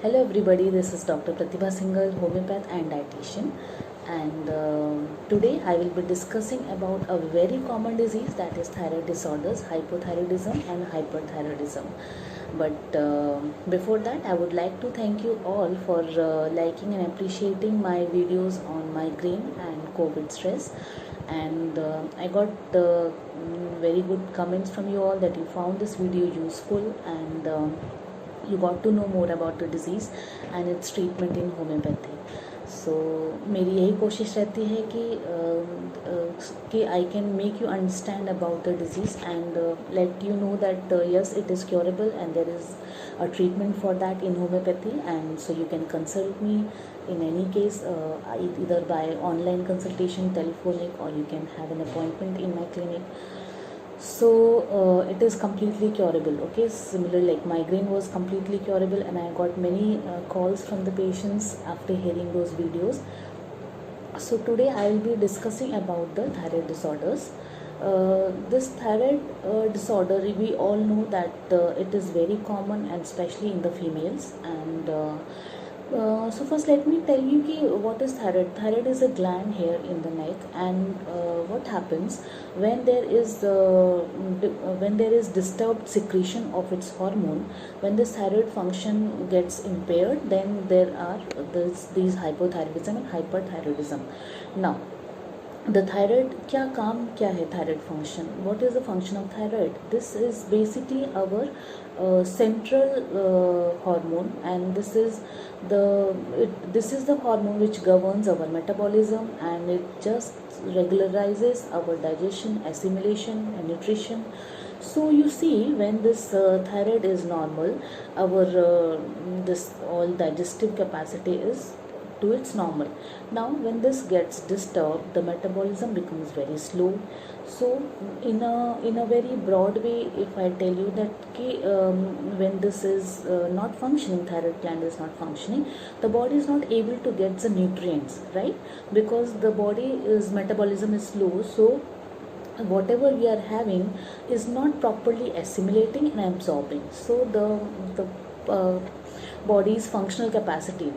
Hello everybody, this is Dr. Pratibha Singhal, homeopath and dietitian, and today I will be discussing about a very common disease, that is thyroid disorders, hypothyroidism and hyperthyroidism. But before that, I would like to thank you all for liking and appreciating my videos on migraine and COVID stress. And I got very good comments from you all that you found this video useful, and you got to know more about the disease and its treatment in homeopathy. So मेरी यही कोशिश रहती है कि I can make you understand about the disease and let you know that yes, it is curable and there is a treatment for that in homeopathy, and so you can consult me in any case, either by online consultation, telephonic, or you can have an appointment in my clinic. So it is completely curable. Okay, similar like migraine was completely curable, and I got many calls from the patients after hearing those videos. So today I will be discussing about the thyroid disorders. This thyroid disorder, we all know that it is very common, and especially in the females. And so first let me tell you what is thyroid. Thyroid is a gland here in the neck, and what happens when there is disturbed secretion of its hormone, when this thyroid function gets impaired, then there are these hypothyroidism and hyperthyroidism. Now the thyroid, क्या है thyroid function? What is the function of thyroid? This is basically our central hormone, and this is the hormone which governs our metabolism, and it just regularizes our digestion, assimilation and nutrition. So you see, when this thyroid is normal, our this all digestive capacity is to its normal. Now when this gets disturbed, the metabolism becomes very slow. So in a very broad way, if I tell you that when this is not functioning, thyroid gland is not functioning, the body is not able to get the nutrients, right? Because the body's metabolism is slow, so whatever we are having is not properly assimilating and absorbing. So the body's functional capacity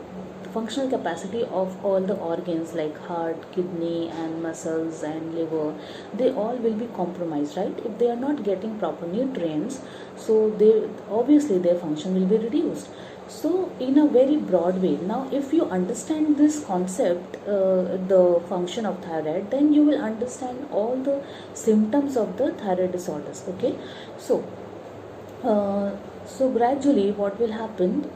of all the organs like heart, kidney and muscles and liver, they all will be compromised, right? If they are not getting proper nutrients, so they obviously their function will be reduced. So in a very broad way, now if you understand this concept, the function of thyroid, then you will understand all the symptoms of the thyroid disorders. Okay, so gradually what will happen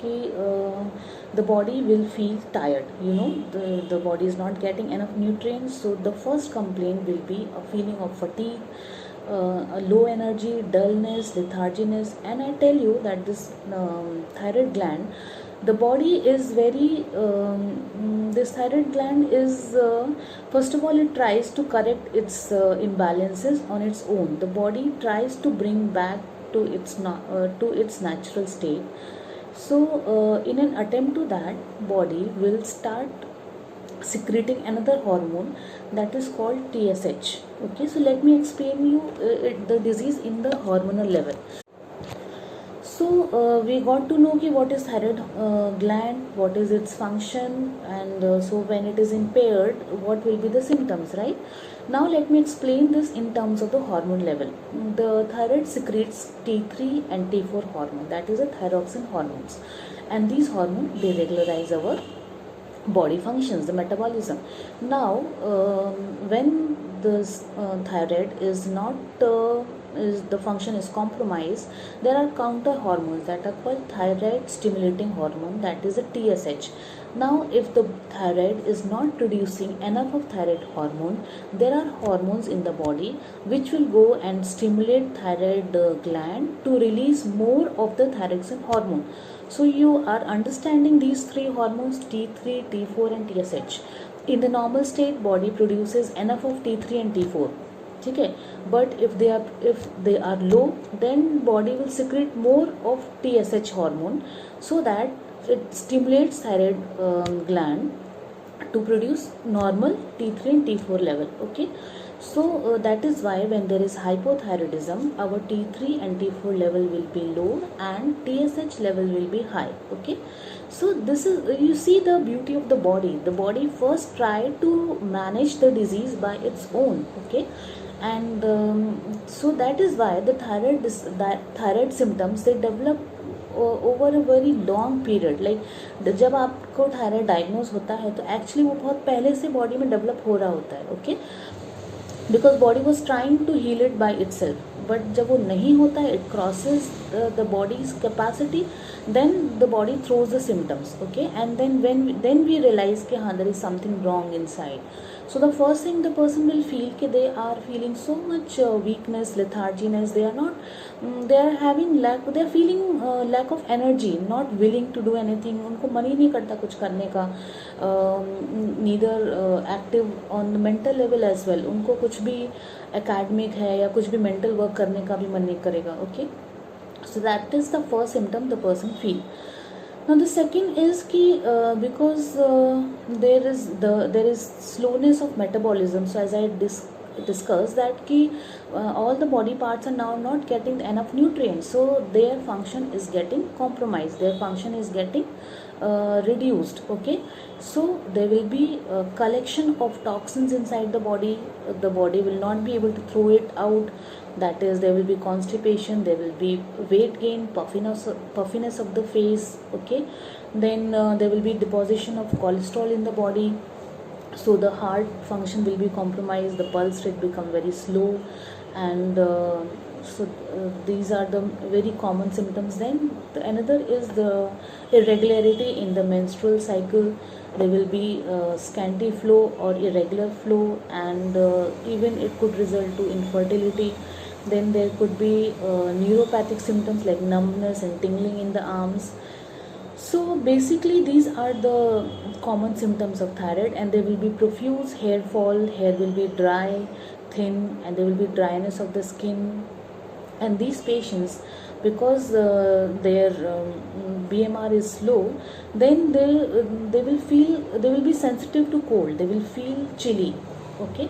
the body will feel tired. The body is not getting enough nutrients, so the first complaint will be a feeling of fatigue, a low energy, dullness, letharginess. And I tell you that this thyroid gland, the body is very this thyroid gland is first of all, it tries to correct its imbalances on its own. The body tries to bring back to its natural state. So in an attempt to that, body will start secreting another hormone that is called TSH. Okay, so let me explain you the disease in the hormonal level. So we got to know what is thyroid gland, what is its function, and so when it is impaired, what will be the symptoms, right? Now let me explain this in terms of the hormone level. The thyroid secretes T3 and T4 hormone, that is the thyroxine hormones, and these hormones, they regularize our body functions, the metabolism. Now when this thyroid is not the function is compromised, there are counter hormones that are called thyroid stimulating hormone, that is a TSH. Now if the thyroid is not producing enough of thyroid hormone, there are hormones in the body which will go and stimulate thyroid gland to release more of the thyroxine hormone. So you are understanding these three hormones, T3, T4 and TSH. In the normal state, body produces enough of T3 and T4. Okay, but if they are low, then body will secrete more of TSH hormone, so that it stimulates thyroid gland to produce normal T3 and T4 level. Okay, so that is why when there is hypothyroidism, our T3 and T4 level will be low and TSH level will be high. Okay, So this is, you see the beauty of the body. The body first try to manage the disease by its own, okay, and so that is why the that thyroid symptoms they develop over a very long period. Like जब आपको thyroid diagnose होता है तो actually वो बहुत पहले से body में डेवलप हो रहा होता है, okay, because body was trying to heal it by itself. But जब वो नहीं होता है, it crosses the body's capacity, then the body throws the symptoms, okay, and then we realise कि हाँ, there is something wrong inside. So the first thing the person will feel कि they are feeling so much weakness, letharginess. They are not, they are having lack, they are feeling lack of energy, not willing to do anything. उनको मन ही नहीं करता कुछ करने का. Neither active on the mental level as well. उनको कुछ भी academic है या कुछ भी mental work करने का भी मन नहीं करेगा. Okay, so that is the first symptom the person feel. Now the second is कि because there is slowness of metabolism. So as I discussed that कि all the body parts are now not getting enough nutrients, so their function is getting compromised, their function is getting reduced, okay. So there will be a collection of toxins inside the body. The body will not be able to throw it out. That is, there will be constipation, there will be weight gain, puffiness of the face, okay. Then there will be deposition of cholesterol in the body. So the heart function will be compromised, the pulse rate become very slow, and these are the very common symptoms. Then another is the irregularity in the menstrual cycle. There will be scanty flow or irregular flow, and even it could result to infertility. Then there could be neuropathic symptoms like numbness and tingling in the arms. So basically these are the common symptoms of thyroid, and there will be profuse hair fall, hair will be dry, thin, and there will be dryness of the skin. And these patients, because their BMR is low, then they will be sensitive to cold, they will feel chilly, okay.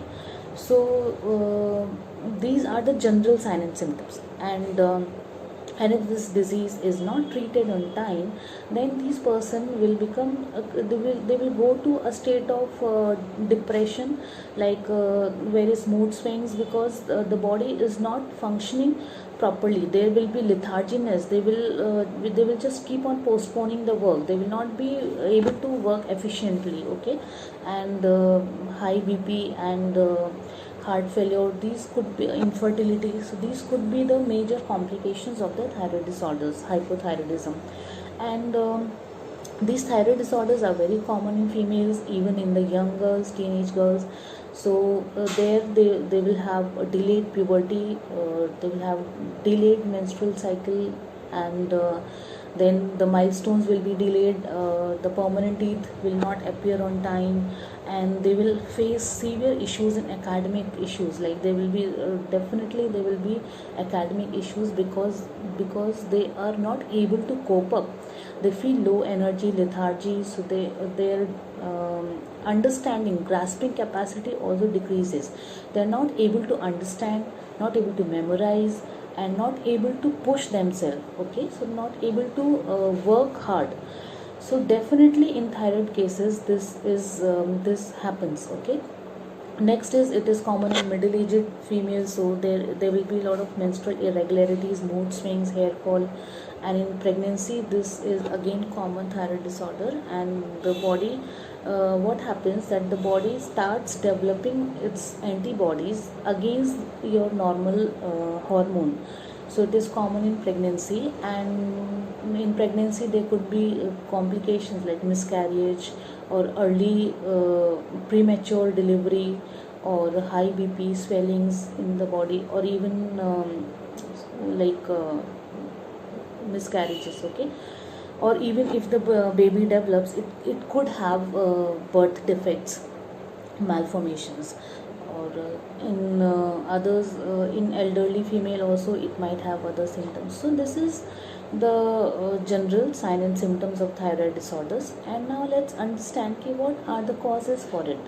So these are the general sign and symptoms. And if this disease is not treated on time, then these person will become they will go to a state of depression, like various mood swings, because the body is not functioning properly. There will be letharginess, they will just keep on postponing the work, they will not be able to work efficiently, okay. And high BP and heart failure, these could be infertility. So these could be the major complications of the thyroid disorders, hypothyroidism. And these thyroid disorders are very common in females, even in the young girls, teenage girls. So they will have a delayed puberty, they will have delayed menstrual cycle, and then the milestones will be delayed, the permanent teeth will not appear on time, and they will face severe issues in academic issues. Like there will be definitely there will be academic issues, because they are not able to cope up. They feel low energy, lethargy. So their understanding, grasping capacity also decreases. They are not able to understand, not able to memorize, and not able to push themselves, okay. So not able to work hard. So definitely in thyroid cases this happens, okay. Next is, it is common in middle-aged females. So there will be a lot of menstrual irregularities, mood swings, hair fall. And in pregnancy, this is again common thyroid disorder. And the body, what happens that the body starts developing its antibodies against your normal hormone. So it is common in pregnancy, and in pregnancy there could be complications like miscarriage, or early premature delivery, or high BP, swellings in the body, or even miscarriages, okay. Or even if the baby develops, it could have birth defects, malformations, or in others, in elderly female also it might have other symptoms. So this is the general sign and symptoms of thyroid disorders. And now let's understand what are the causes for it.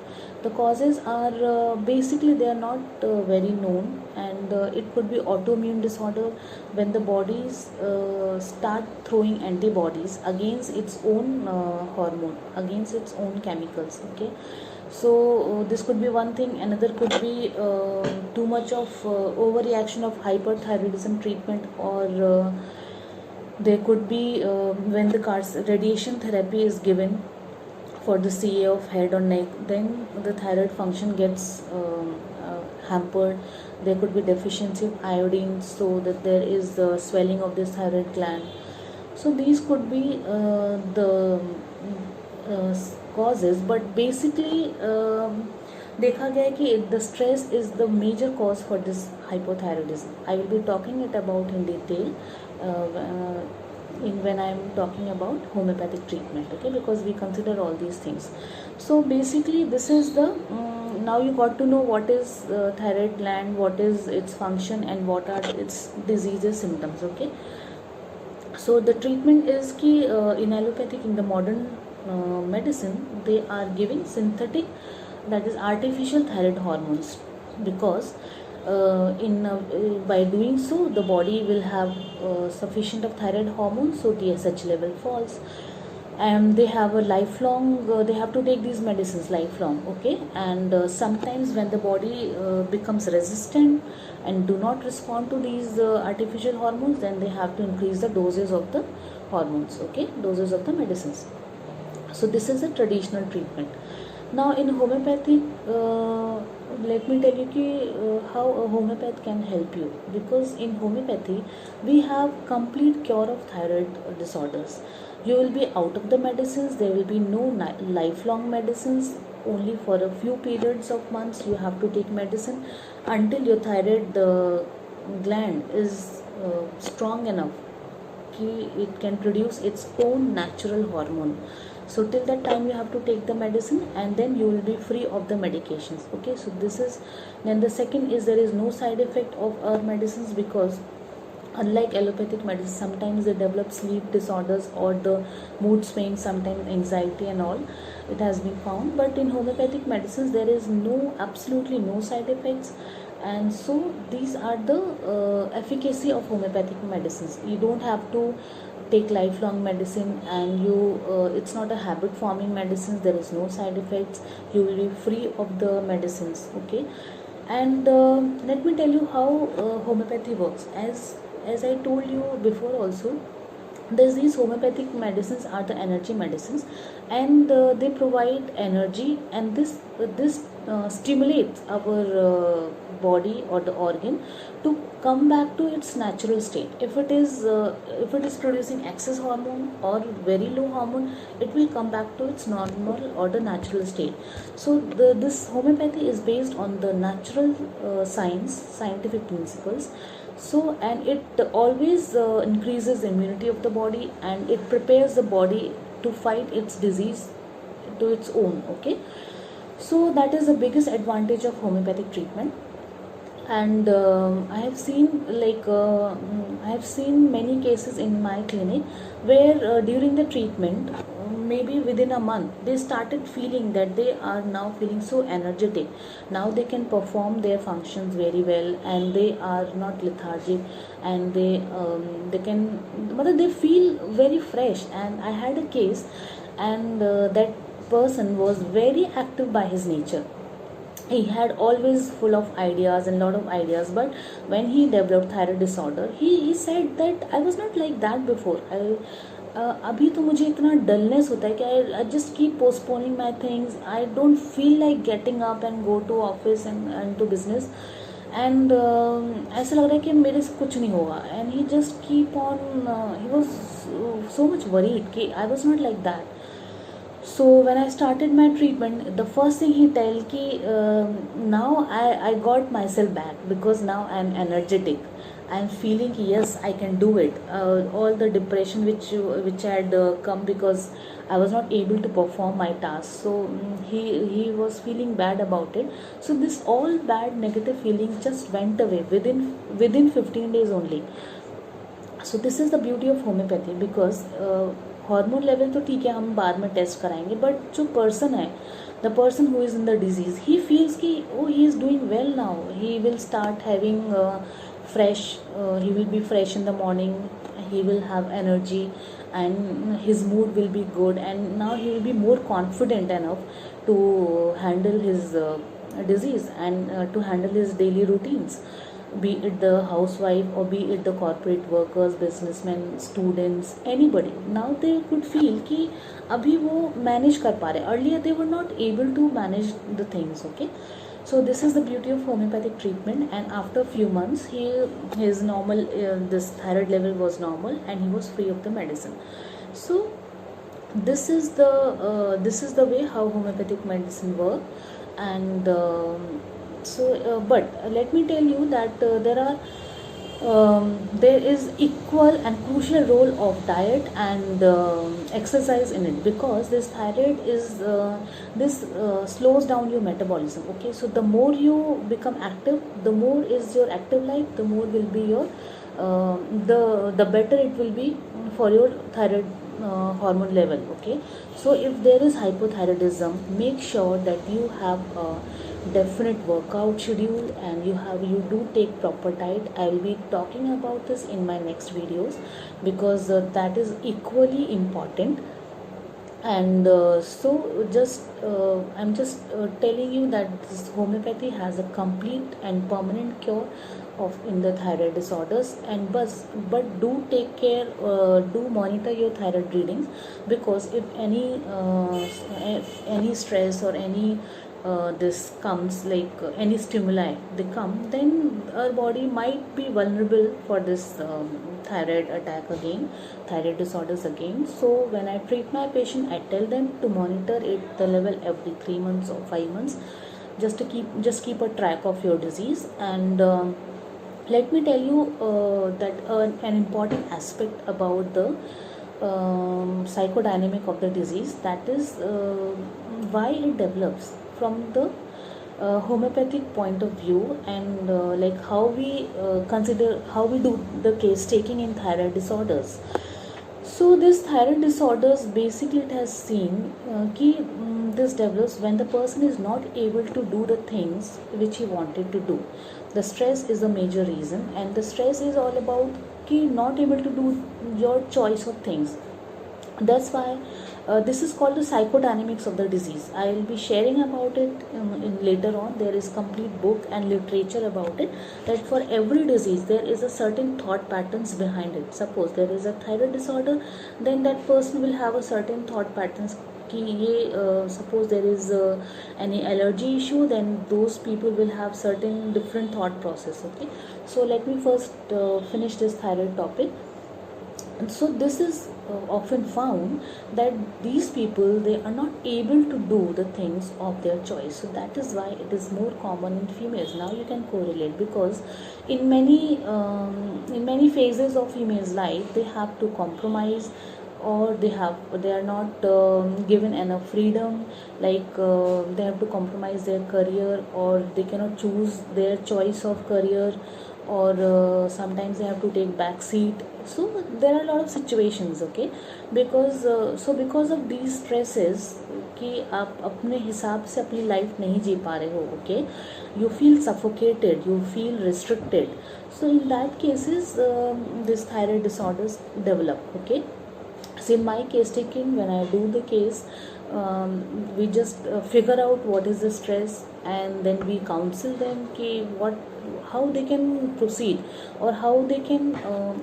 The causes are basically they are not very known, and and it could be autoimmune disorder when the bodies start throwing antibodies against its own hormone, against its own chemicals. Okay, so this could be one thing. Another could be too much of overreaction of hyperthyroidism treatment, or there could be when the radiation therapy is given for the CA of head or neck, then the thyroid function gets hampered. There could be deficiency of iodine, so that there is the swelling of this thyroid gland. So these could be the causes, but basically देखा गया है कि the stress is the major cause for this hypothyroidism. I will be talking it about in detail when I am talking about homeopathic treatment, okay, because we consider all these things. So basically this is the now you got to know what is thyroid gland, what is its function, and what are its diseases symptoms. Okay, so the treatment is ki in allopathic, in the modern medicine, they are giving synthetic, that is artificial thyroid hormones, because by doing so the body will have sufficient of thyroid hormones, so TSH level falls, and they have a lifelong they have to take these medicines lifelong. Okay, and sometimes when the body becomes resistant and do not respond to these artificial hormones, then they have to increase the doses of the hormones, okay, doses of the medicines. So this is a traditional treatment. Now in homeopathy, let me tell you how a homeopath can help you, because in homeopathy we have complete cure of thyroid disorders. You will be out of the medicines. There will be no lifelong medicines. Only for a few periods of months you have to take medicine until your thyroid gland is strong enough that it can produce its own natural hormone. So till that time you have to take the medicine, and then you will be free of the medications. Okay, so this is. Then the second is there is no side effect of our medicines, because unlike allopathic medicine, sometimes they develop sleep disorders or the mood swings, sometimes anxiety and all, it has been found. But in homeopathic medicines there is absolutely no side effects, and so these are the efficacy of homeopathic medicines. You don't have to take lifelong medicine, and you it's not a habit forming medicine. There is no side effects. You will be free of the medicines. Okay, and let me tell you how homeopathy works. As I told you before also, these homeopathic medicines are the energy medicines, and they provide energy, and this stimulates our body or the organ to come back to its natural state. If it is producing excess hormone or very low hormone, it will come back to its normal or the natural state. So this homeopathy is based on the natural scientific principles. So, and it always increases immunity of the body, and it prepares the body to fight its disease to its own. Okay, so that is the biggest advantage of homeopathic treatment. And I have seen many cases in my clinic where during the treatment, maybe within a month, they started feeling that they are now feeling so energetic. Now they can perform their functions very well, and they are not lethargic, and they feel very fresh. And I had a case, and that person was very active by his nature. He had always full of ideas and lot of ideas, but when he developed thyroid disorder, he said that I was not like that before. अभी तो मुझे इतना dullness होता है कि I just keep postponing my things. I don't feel like getting up and go to office and to business, and ऐसा लग रहा है कि मेरे से कुछ नहीं होगा. And he just keep on, he was so much worried कि I was not like that. So when I started my treatment, the first thing he tell ki now I got myself back, because now I am energetic. I am feeling yes, I can do it. All the depression which had come because I was not able to perform my task. So he was feeling bad about it. So this all bad negative feeling just went away within 15 days only. So this is the beauty of homeopathy, because hormone level तो ठीक है, हम बाद में test कराएंगे, but जो person है the person who is in the disease, he feels ki oh, he is doing well now, he will start having fresh, he will be fresh in the morning, he will have energy, and his mood will be good, and now he will be more confident enough to handle his disease, and to handle his daily routines, be it the housewife or be it the corporate workers, businessmen, students, anybody. Now they could feel कि अभी वो manage कर पा रहे. Earlier they were not able to manage the things. Okay, so this is the beauty of homeopathic treatment. And after a few months, his normal this thyroid level was normal, and he was free of the medicine. So this is the way how homeopathic medicine work. And but let me tell you that there is equal and crucial role of diet and exercise in it, because this thyroid is slows down your metabolism. Okay, so the more you become active, the more is your active life, the more will be your the better it will be for your thyroid hormone level. Okay, so if there is hypothyroidism, make sure that you have a definite workout schedule, and you do take proper diet. I will be talking about this in my next videos, because that is equally important. And I'm just telling you that this homeopathy has a complete and permanent cure of in the thyroid disorders. And but do take care, do monitor your thyroid readings, because if any stress or any this comes, like any stimuli they come, then our body might be vulnerable for this thyroid attack again, thyroid disorders again. So when I treat my patient, I tell them to monitor it the level every 3 months or 5 months, just to keep a track of your disease. And let me tell you that an important aspect about the psychodynamic of the disease, that is why it develops from the homeopathic point of view, and like how we do the case taking in thyroid disorders. So this thyroid disorders, basically it has seen this develops when the person is not able to do the things which he wanted to do. The stress is a major reason, and the stress is all about not able to do your choice of things. That's why this is called the psychodynamics of the disease. I will be sharing about it in later on. There is complete book and literature about it, that for every disease there is a certain thought patterns behind it. Suppose there is a thyroid disorder, then that person will have a certain thought patterns. Suppose there is any allergy issue, then those people will have certain different thought process. Okay, so let me first finish this thyroid topic. And so this is often found that these people, they are not able to do the things of their choice. So that is why it is more common in females. Now you can correlate, because in many phases of females life, they have to compromise, or they are not given enough freedom, like they have to compromise their career, or they cannot choose their choice of career, or sometimes they have to take back seat. So there are a lot of situations. Okay, because of these stresses कि आप अपने हिसाब से अपनी life नहीं जी पा रहे हो. Okay, you feel suffocated, you feel restricted. So in that cases this thyroid disorders develop. Okay, so in my case taking, when I do the case, we just figure out what is the stress, and then we counsel them how they can proceed, or how they can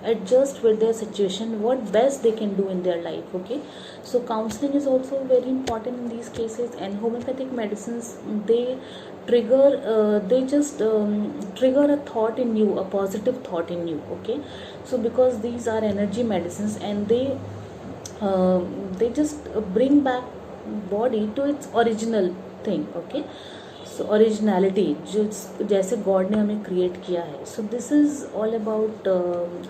adjust with their situation, what best they can do in their life. Okay, so counseling is also very important in these cases. And homeopathic medicines, they just trigger a thought in you, a positive thought in you. Okay, so because these are energy medicines, and they just bring back body to its original thing. Okay, so originality, जैसे God ने हमें create किया है. So this is all about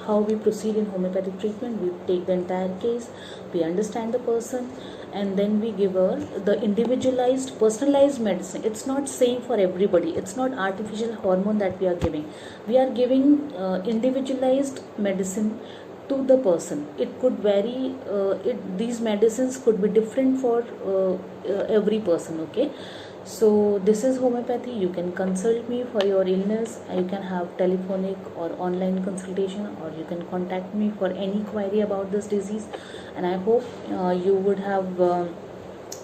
how we proceed in homeopathic treatment. We take the entire case, we understand the person, and then we give her the individualized, personalized medicine. It's not same for everybody. It's not artificial hormone that we are giving. We are giving individualized medicine to the person. It could vary, these medicines could be different for every person. Okay, so this is homeopathy. You can consult me for your illness. You can have telephonic or online consultation, or you can contact me for any query about this disease. And I hope you would have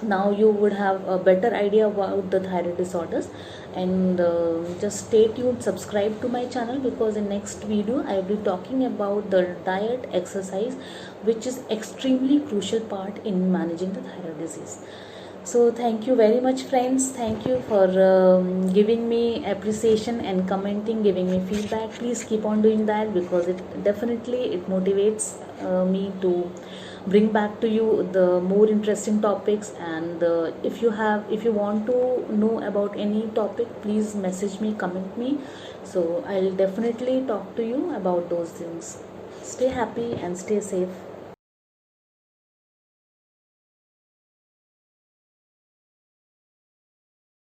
now you would have a better idea about the thyroid disorders. And just stay tuned, subscribe to my channel, because in next video I will be talking about the diet, exercise, which is extremely crucial part in managing the thyroid disease. So thank you very much, friends. Thank you for giving me appreciation and commenting, giving me feedback. Please keep on doing that, because it definitely motivates me to bring back to you the more interesting topics. And if you want to know about any topic, please message me, comment me, so I'll definitely talk to you about those things. Stay happy and stay safe.